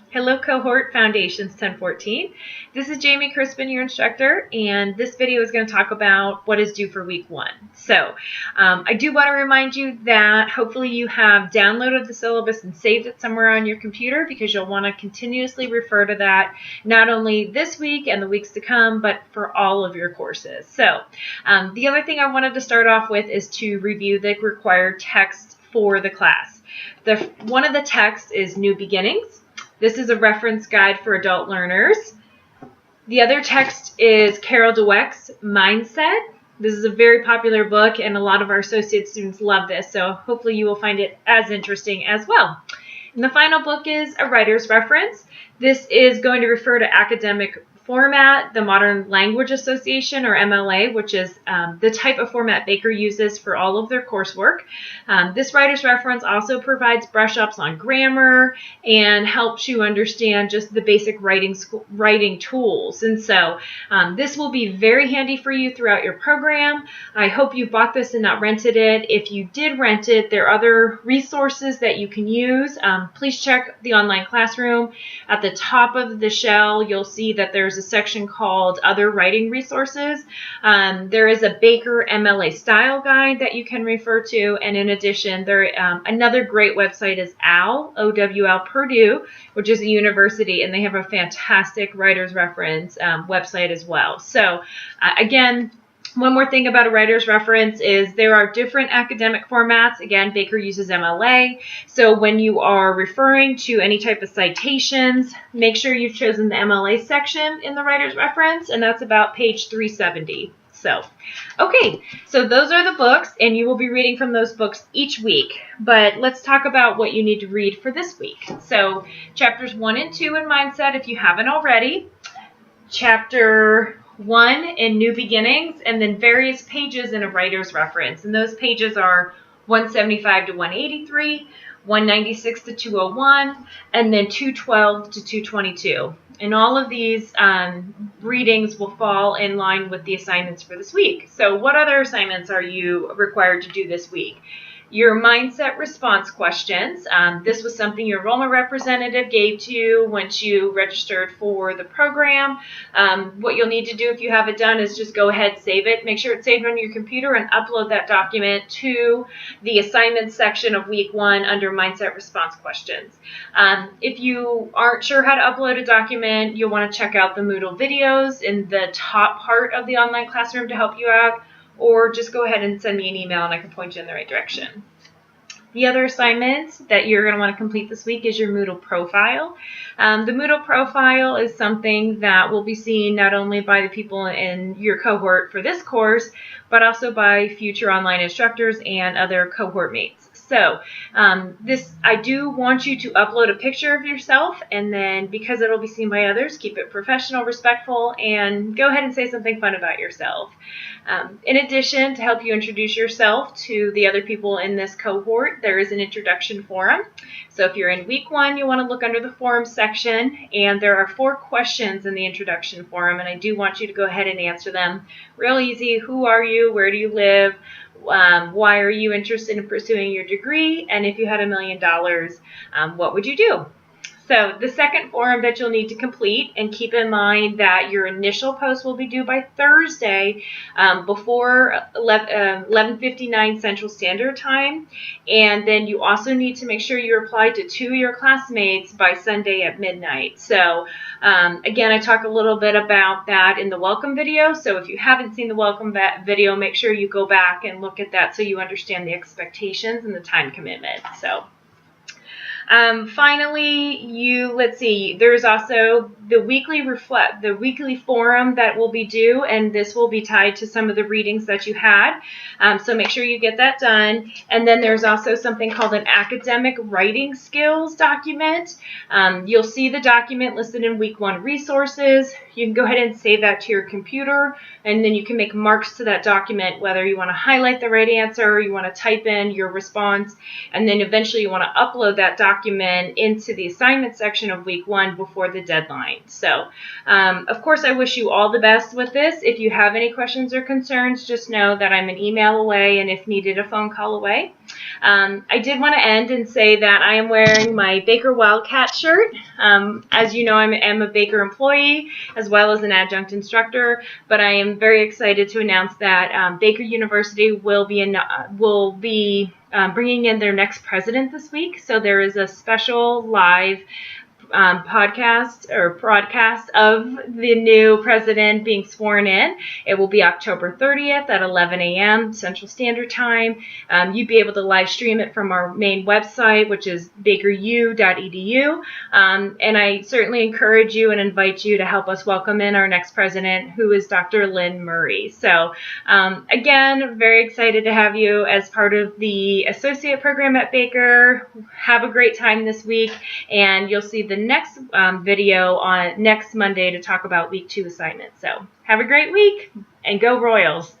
Hello Cohort Foundations 1014. This is Jamie Crispin, your instructor, and this video is going to talk about what is due for week 1. So I do want to remind you that hopefully you have downloaded the syllabus and saved it somewhere on your computer, because you'll want to continuously refer to that not only this week and the weeks to come, but for all of your courses. So the other thing I wanted to start off with is to review the required text for the class. One of the texts is New Beginnings. This is a reference guide for adult learners. The other text is Carol Dweck's Mindset. This is a very popular book, and a lot of our associate students love this, so hopefully you will find it as interesting as well. And the final book is a writer's reference. This is going to refer to academic format, the Modern Language Association, or MLA, which is the type of format Baker uses for all of their coursework. This writer's reference also provides brush-ups on grammar and helps you understand just the basic writing tools. And so this will be very handy for you throughout your program. I hope you bought this and not rented it. If you did rent it, there are other resources that you can use. Please check the online classroom. At the top of the shell, you'll see that there's a section called Other Writing Resources. There is a Baker MLA style guide that you can refer to, and in addition, another great website is OWL Purdue, which is a university, and they have a fantastic writer's reference website as well. So again, one more thing about a writer's reference is there are different academic formats. Again, Baker uses MLA. So when you are referring to any type of citations, make sure you've chosen the MLA section in the writer's reference, and that's about page 370. So, okay, so those are the books, and you will be reading from those books each week. But let's talk about what you need to read for this week. So, chapters 1 and 2 in Mindset, if you haven't already. Chapter 1 in New Beginnings, and then various pages in a writer's reference. And those pages are 175 to 183, 196 to 201, and then 212 to 222. And all of these readings will fall in line with the assignments for this week. So what other assignments are you required to do this week? Your mindset response questions. This was something your enrollment representative gave to you once you registered for the program. What you'll need to do if you have it done is just go ahead, save it. Make sure it's saved on your computer and upload that document to the assignments section of week 1 under mindset response questions. If you aren't sure how to upload a document, you'll want to check out the Moodle videos in the top part of the online classroom to help you out, or just go ahead and send me an email and I can point you in the right direction. The other assignment that you're going to want to complete this week is your Moodle profile. The Moodle profile is something that will be seen not only by the people in your cohort for this course, but also by future online instructors and other cohort mates. So I do want you to upload a picture of yourself, and then because it'll be seen by others, keep it professional, respectful, and go ahead and say something fun about yourself. In addition, to help you introduce yourself to the other people in this cohort, there is an introduction forum. So if you're in week 1, you want to look under the forum section, and there are 4 questions in the introduction forum, and I do want you to go ahead and answer them. Real easy. Who are you? Where do you live? Why are you interested in pursuing your degree? And if you had $1 million, what would you do? So the second forum that you'll need to complete, and keep in mind that your initial post will be due by Thursday before 11:59 Central Standard Time, and then you also need to make sure you reply to 2 of your classmates by Sunday at midnight. So again, I talk a little bit about that in the welcome video, so if you haven't seen the welcome video, make sure you go back and look at that so you understand the expectations and the time commitment. So finally, let's see, there's also the weekly forum that will be due, and this will be tied to some of the readings that you had. So make sure you get that done. And then there's also something called an academic writing skills document. You'll see the document listed in week 1 resources. You can go ahead and save that to your computer, and then you can make marks to that document, whether you want to highlight the right answer, or you want to type in your response, and then eventually you want to upload that document document into the assignment section of week 1 before the deadline. So, of course, I wish you all the best with this. If you have any questions or concerns, just know that I'm an email away and if needed, a phone call away. I did want to end and say that I am wearing my Baker Wildcat shirt. As you know, I am a Baker employee as well as an adjunct instructor, but I am very excited to announce that Baker University will be bringing in their next president this week. So there is a special live podcast or broadcast of the new president being sworn in. It will be October 30th at 11 a.m. Central Standard Time. You'd be able to live stream it from our main website, which is bakeru.edu. And I certainly encourage you and invite you to help us welcome in our next president, who is Dr. Lynn Murray. So again, very excited to have you as part of the associate program at Baker. Have a great time this week, and you'll see the next video on next Monday to talk about week 2 assignments. So have a great week and go Royals.